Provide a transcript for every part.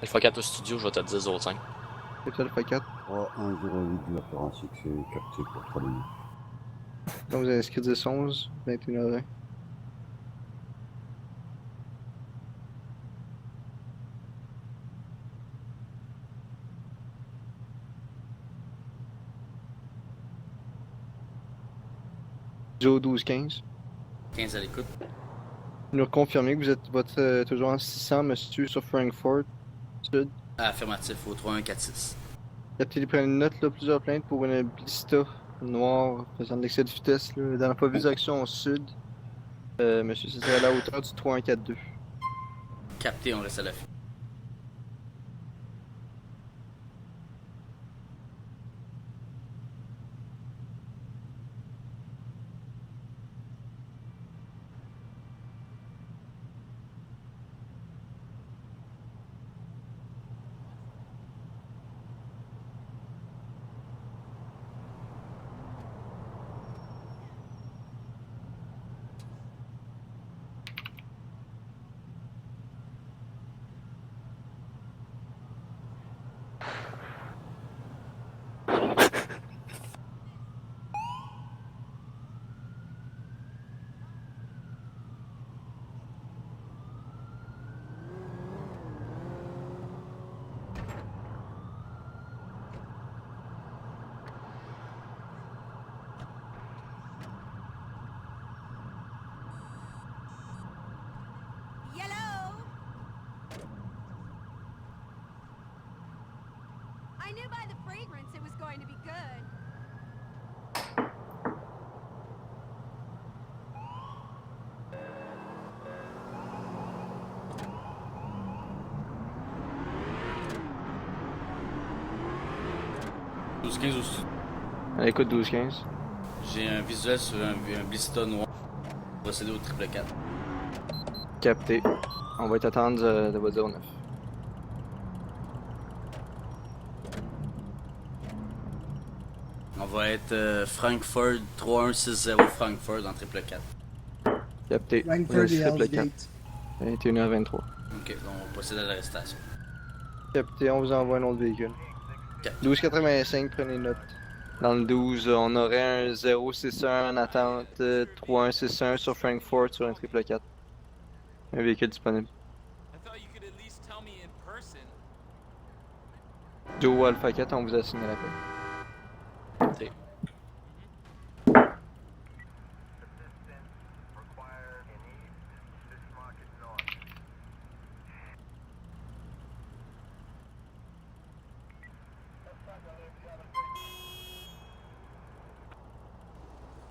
Alpha 4 au studio, je vais te dire 05. C'est ça, Alpha 4. 3-1-0-8 de l'opéra succès capté pour 3 minutes. Donc, vous avez inscrit 10-11, 21h20. Joe 12-15. 15 à l'écoute. Nous confirmez que vous êtes toujours en 600, monsieur, sur Frankfurt Sud. Affirmatif au 3146. Capté, prenez une note, là, plusieurs plaintes pour une blista noire faisant de l'excès de vitesse, là, dans la pas direction au sud. Monsieur, ce serait à la hauteur du 3142. Capté, on reste à l'affût. Yellow! I knew by the fragrance it was going to be good. « 12-15 au studio. À l'écoute 12-15. J'ai un visuel sur un blista noir. Procéder au triple 4. Capté. On va t'attendre de votre 09. On va être Frankfurt 3160 Frankfurt en triple 4. Capté. Frankfurt et triple Hell's 4. Gate. 21h23. Ok, donc on va procéder à l'arrestation. Capté, on vous envoie un autre véhicule. Capté. 1285, prenez note. Dans le 12, on aurait un 061 en attente, 3161 sur Frankfurt sur un triple 4. Un véhicule disponible. I thought you could at least tell me in person. Joe Alpha 4, on vous a signé l'appel. Capté.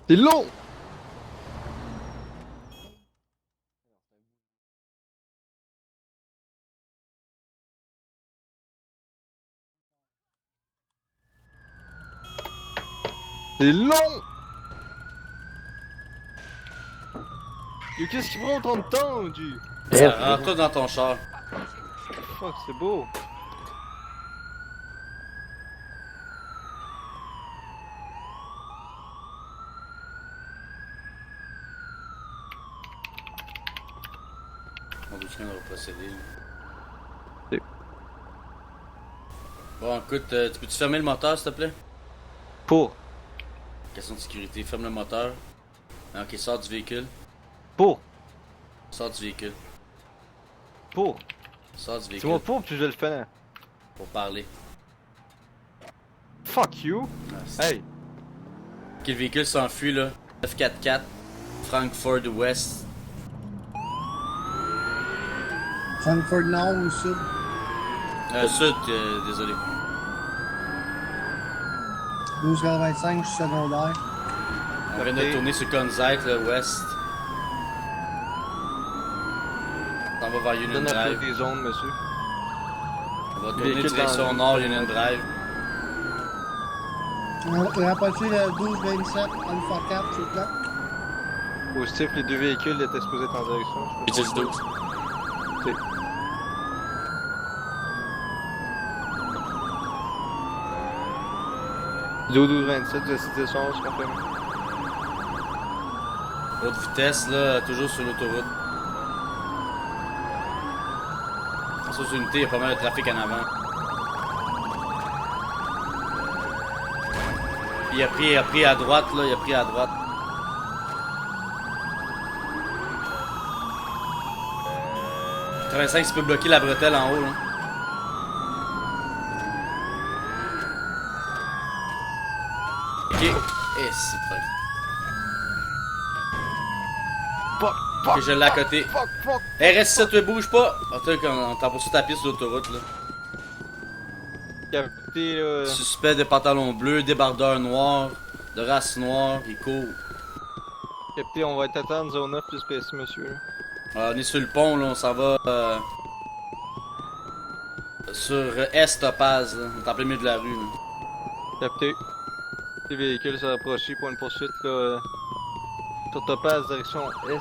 C'est long! C'est long! Yo, qu'est-ce qui prend autant de temps, Dieu? Rentre dans ton char. Fuck, c'est beau. On va procéder. Oui. Bon, écoute, tu peux-tu fermer le moteur, s'il te plaît? Pour. Question de sécurité, ferme le moteur. Ok, sors du véhicule. Pour. Sors du véhicule. Pour. Sors du C'est véhicule. moi pour, puis je vais le faire. Pour parler. Fuck you! Hey! Ok, le véhicule s'enfuit là. 944, Frankfurt Ouest. Frankfurt Nord ou Sud? Sud, désolé. 1285, je suis secondaire. On vient de tourner sur Conzite, là, Ouest. On va vers Union Donne la Drive. des zones, monsieur. On va tourner Véhicule direction dans- nord, Union Drive. Rapprocher le 1227 Alpha 4, s'il vous plaît. Positif, les deux véhicules étaient supposés être en direction. Puis 10-12. Ok. Joe 1227, vous êtes 10-11, confirmé. Haute vitesse, là, toujours sur l'autoroute. Grosse unité, il y a pas mal de trafic en avant. Il a pris à droite, là, il a pris à droite. « 85, tu peux bloquer la bretelle en haut, là. Ok. Et c'est pas... Ok, je l'ai à côté. Fuck! Hey, reste ça, te bouge pas! Attends, on t'en poursuit ta piste sur l'autoroute, là. Capté, là. Suspect de pantalon bleu, débardeur noir, de race noire, il court. Capté, on va être attendre zone 9 plus PC, monsieur. Là. On est sur le pont, là, on s'en va sur Est Topaz, là. On est en plein milieu de la rue, là. Capté. Les véhicules sont approchés pour une poursuite, là. Sur Topaz, direction Est.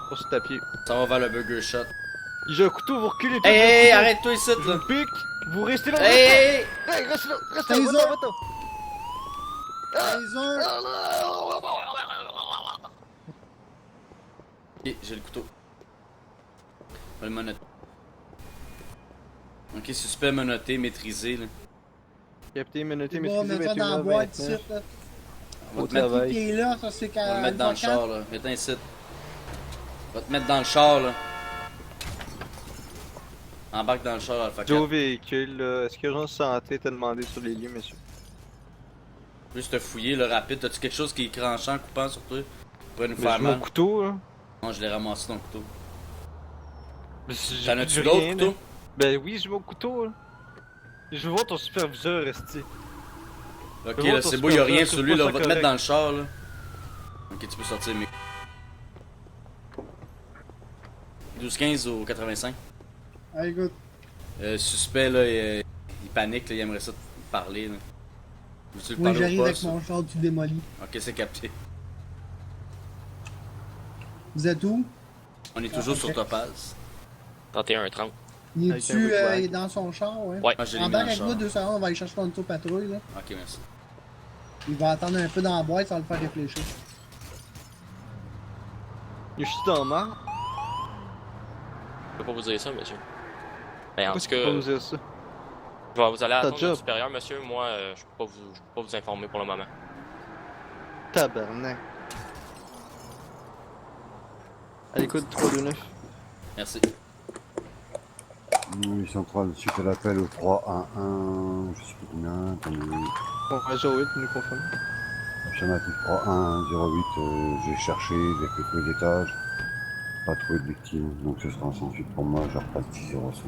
Poursuite à pied. Ça va vers le Burger Shot. J'ai un couteau, vous reculez tout. Hey, arrête-toi ici, Je là! vous pique, vous restez là. Hey! Hey, reste là, Taser. va-t'en. Taser. Ok, j'ai le couteau. On va le menotter. Ok, suspect menotté, maîtrisé, là. Capté, menotté, On maîtrisé, va mettre ça dans la 21 boîte ici, 29. là. On va Au te mettre, travail. Qui est là, ça c'est on va le mettre dans le Alpha char, là. Viens ici. On va te mettre dans le char, là. Embarque dans le char, Alpha 4. Joe véhicule, là. Est-ce que Urgence Santé t'a demandé sur les lieux, monsieur? Juste te fouiller, le rapide. T'as-tu quelque chose qui est tranchant, coupant sur toi? Pour nous Mais faire j'ai mon mal. couteau, là. Non, je l'ai ramassé ton couteau. Mais si T'en j'ai as-tu plus d'autres rien, couteaux? là. Ben oui, j'ai mon couteau, là. Je veux voir ton superviseur, Esti. Ok, Mais bon, là, ton c'est beau, y'a rien superviseur, sur lui, trouve là. pas On va ça te mettre correct. dans le char, là. Ok, tu peux sortir, mais. 12-15 au 85. Allez, écoute. Suspect, là, il panique, là, il aimerait ça te parler, là. Veux-tu le Oui, parler au j'arrive avec poste? mon char tout démoli. Ok, c'est capté. Vous êtes où? On est toujours ok. sur Topaz. 31-30. Il Avec un est-tu bout de blague. il est dans son char, ouais? Ouais. Ah, j'ai mis dans Embarque le avec char. moi 2 secondes, on va aller chercher ton auto-patrouille, là. Ok, merci. Il va attendre un peu dans la boîte, ça va le faire réfléchir. Je suis dans le mar. Je peux pas vous dire ça, monsieur. Mais en Pourquoi tout tu peux pas nous cas, dire ça? je vais vous aller Ta attendre job. notre supérieur, monsieur. Moi, je peux pas vous informer pour le moment. Tabarnak. À l'écoute 329. Merci. Oui, centrale, suite à l'appel au 311, je sais plus combien, attendez. Bon, Réseau 8 nous confirme. Affirmatif 3108, j'ai cherché, j'ai fait tous les étages, pas trouvé de victime, donc ce sera un sans suite pour moi, je repasse 1005.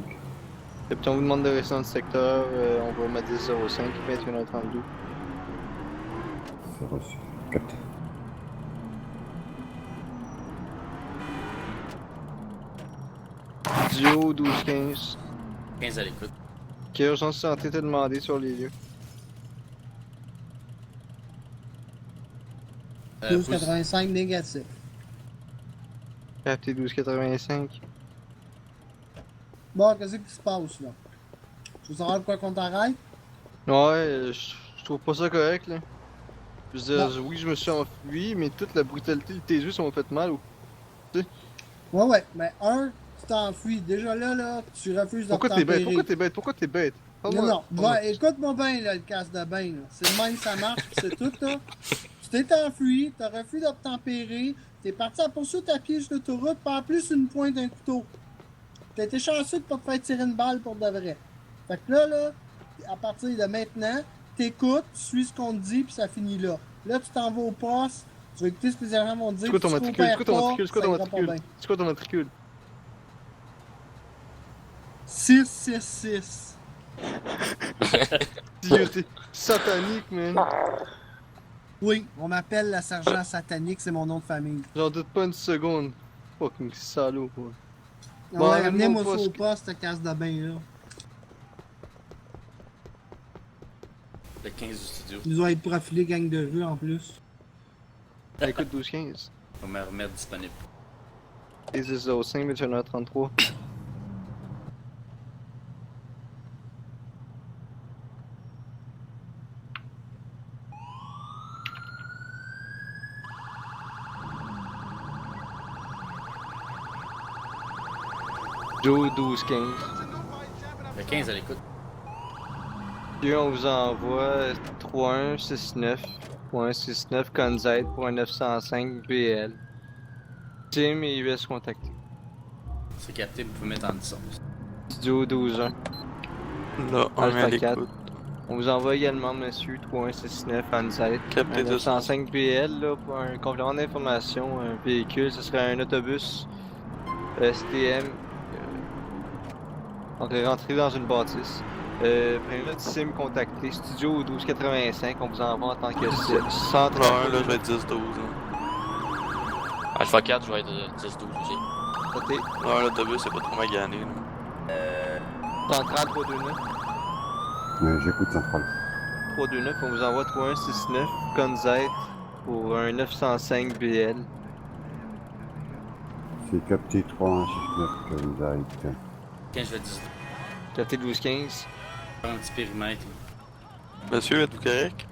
Capitaine, on vous demande de rester dans le secteur, on va mettre 10-05, 21h32. C'est reçu, capté. Dio 12-15. 15 à l'écoute. Quelle urgence santé t'a demandé sur les lieux? 12,85 négatif. Capté 1285. Bon, qu'est-ce qui se passe, là? Tu veux savoir pourquoi qu'on t'arrête? Ouais, je trouve pas ça correct, là. Je veux dire, oui, je me suis enfui, mais toute la brutalité de tes yeux, ça m'a fait mal. Ouais, mais tu t'enfuis. Déjà là, tu refuses de Pourquoi t'es bête? t'empérer. Pourquoi t'es bête? Pourquoi t'es bête? Non, va, écoute-moi bien, là, le casse de bain, là. C'est le même, ça marche, pis c'est tout, là. Tu t'es enfui, t'as refusé de t'empérer, t'es parti à poursuite à pied sur l'autoroute, pas plus une pointe d'un couteau. T'as été chanceux de pas te faire tirer une balle pour de vrai. Fait que là, à partir de maintenant, t'écoutes, tu suis ce qu'on te dit, puis ça finit là. Là, tu t'en vas au poste, tu vas écouter ce que les agents vont te dire, C'est quoi ton puis tu matricule? C'est quoi ton coopères matricule? C'est quoi pas, ton ça ira pas matricule? bien. C'est quoi ton matricule? 666. T'es satanique, man. Oui, on m'appelle la sergent satanique, c'est mon nom de famille. J'en doute pas une seconde. Fucking salaud, quoi. On Bon, va amène-moi ramener au moi poste. au poste, cette casse de bain là. Le 15 du studio. Ils ont être profilés gang de rue en plus. Écoute 12-15. On va me remettre disponible. Et 10-05, 21h33. Joe 12-15. Le 15 à l'écoute. Puis on vous envoie 3169. 3169 Conzite pour un 905 BL. Team et US contacté. C'est capté, vous pouvez mettre en distance. Studio 12-1. Là, on est à Alpha 4. l'écoute. On vous envoie également, monsieur, 3169 Conzite. Capté Un de 905 BL, là, pour un complément d'information, un véhicule, ce serait un autobus STM. On est rentré dans une bâtisse. Prenez notre SIM contacté, Studio 1285, on vous envoie en tant que centre. Là, je vais être 10-12. Alpha 4, je vais être 10-12 aussi. Côté Là, l'autobus, c'est pas trop magané. Là. central 329. J'écoute central. 329, on vous envoie 3169 Conzite pour un 905 BL. C'est capté 3169 Conzite. 15, je vais 10. Côté 1215. Un petit périmètre. Là. Monsieur, êtes-vous correct?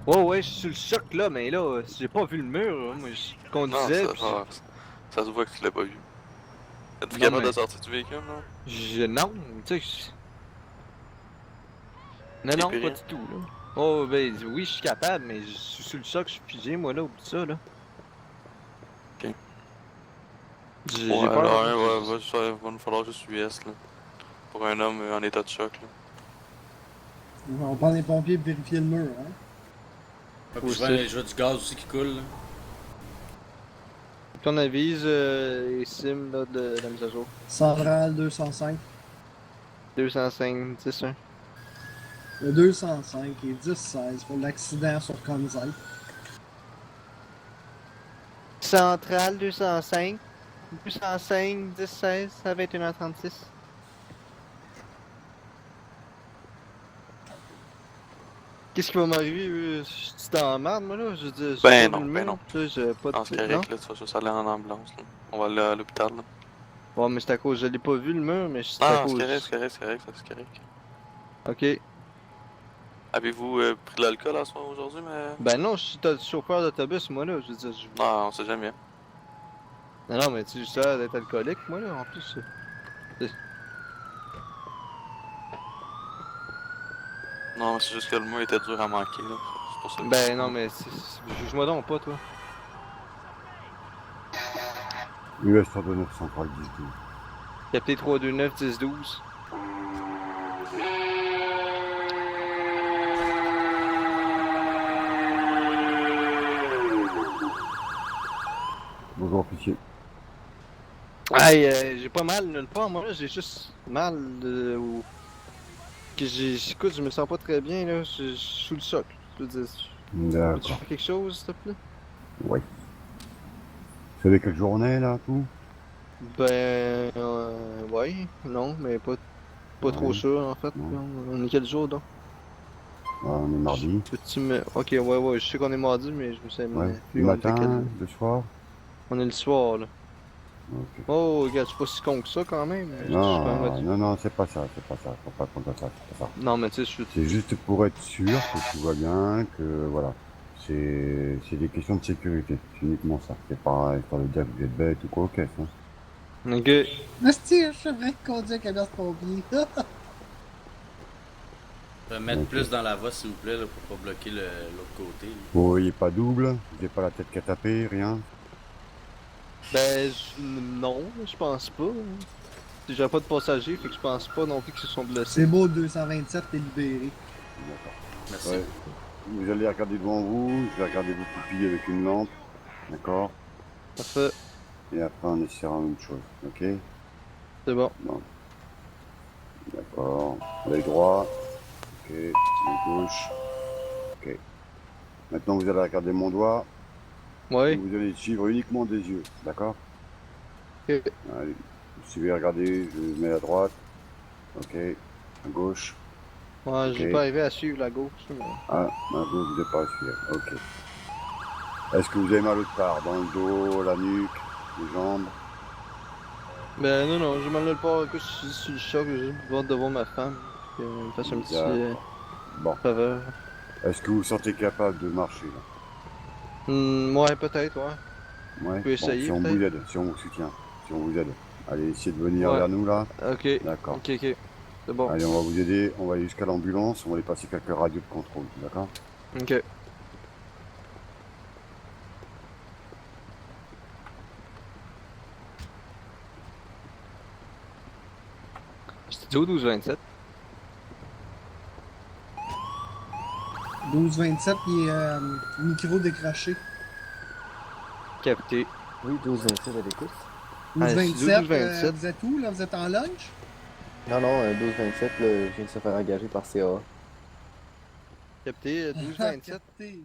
Ouais, je suis sur le choc là, mais là, j'ai pas vu le mur, là. Moi je Non, conduisais. puis ça se voit que tu l'as pas vu. Êtes-vous Non, capable mais- de sortir du véhicule, là? Non, tu sais. Non, T'es non, plus pas rien? du tout, là. Oh, ben oui, je suis capable, mais je suis sur le choc, je suis figé, moi, là, oublie ça, là. Ok. J'ai Ouais, peur. alors, là. va nous falloir juste US, là. Pour un homme en état de choc, là. On prend les pompiers pour vérifier le mur, hein. Ouais, puis souvent, je vois du gaz aussi qui coule. Là. Puis on avise les sims là, de la mise à jour. Central 205. 205, 10, 1. Le 205 et 10-16 pour l'accident sur Conzite. Central 205. 205, 10, 16, à 21h36. Qu'est-ce qui va m'arriver? Tu t'en merde, moi, là? Je veux dire, Ben j'ai pas non, vu le ben mur, non. tu sais, j'ai pas Non, c'est de... Non? correct, là. Tu vas juste aller en ambulance, là. On va aller à l'hôpital, là. Bon, mais c'est à cause... Je l'ai pas vu, le mur, mais c'est à Ah, c'est cause... correct, c'est correct, c'est correct, ça, c'est correct. Ok. Avez-vous pris de l'alcool à soir aujourd'hui, mais... Ben non, je suis chauffeur d'autobus, moi, là. Je veux dire, je... Non, on sait jamais. Non, mais tu sais, d'être alcoolique, moi, là, en plus. Non, c'est juste que le mot était dur à manquer, là. C'est pour ça que... Ben non, mais juge-moi donc pas, toi. US 129 central 10-12. Capté 329, 10, 12. Bonjour officier. Aïe, j'ai pas mal nulle part, moi, là, j'ai juste mal au... Que écoute, je me sens pas très bien, là, je suis sous le choc. Je veux dire, peux-tu D'accord. faire quelque chose, s'il te plaît? Oui. Vous savez quelle journée là, tout? Ben, ouais, non, mais pas trop Ouais. sûr, en fait. Ouais. On est quel jour, donc? Ah, on est mardi. Peux-tu me... Ok, ouais, je sais qu'on est mardi, mais je me sais Ouais. plus Le on est quel- matin, le soir? On est le soir, là. Ok. Oh, regarde, c'est pas si con que ça, quand même. Je suis quand même Non, là-dessus. non, c'est pas ça, c'est pas ça. Faut pas compter ça, c'est pas ça. Non, mais tu sais, je suis... C'est juste pour être sûr que tout va bien, que voilà. C'est des questions de sécurité, c'est uniquement ça. C'est pas histoire de dire que vous êtes bête ou quoi au caisse. Hein. Ok. Asti, je savais qu'on disait qu'elle a ce pompier. Je vais mettre Ok. plus dans la voie, s'il vous plaît, là, pour pas bloquer l'autre côté. Là. Vous voyez pas double, vous n'avez pas la tête qu'à taper, rien. Ben, non, je pense pas. J'ai pas de passagers, fait que je pense pas non plus qu'ils se sont blessés. C'est beau, 227, t'es libéré. D'accord. Merci. Ouais. Vous allez regarder devant vous, je vais regarder vos pupilles avec une lampe. D'accord. Parfait, Et après on essaiera une chose, ok? c'est bon. Bon. D'accord. L'œil droit. Ok. L'œil gauche. Ok. Maintenant vous allez regarder mon doigt. Ouais, Vous allez suivre uniquement des yeux, d'accord? ok. Allez. Vous suivez, regardez, je mets à droite. Ok. À gauche. Ouais, j'ai Ok. pas arrivé à suivre la gauche. Mais... Ah, vous n'êtes pas à suivre. Ok. Est-ce que vous avez mal autre part? Dans le dos, la nuque, les jambes? Ben, non, j'ai mal nulle part. Écoute, je suis sur le choc, j'ai juste besoin de voir ma femme. Qu'elle me fasse un petit D'accord. Bon. faveur. Est-ce que vous vous sentez capable de marcher là? Ouais, peut-être, ouais. Ouais. peut essayer, si on peut-être. vous aide, si on vous soutient, si on vous aide. Allez, essayez de venir Ouais. vers nous là. Ok, D'accord. ok. C'est bon. Allez, on va vous aider. On va aller jusqu'à l'ambulance. On va aller passer quelques radios de contrôle. D'accord? Ok. J'étais au 12-27. 12-27, il est micro décroché. Capté. Oui, 12-27 à l'écoute. Ah, 12-27, 12-27. vous êtes où là? Vous êtes en lunch? Non, non, 12-27, là, je viens de se faire engager par CA. Capté, Ah, 12-27. capté.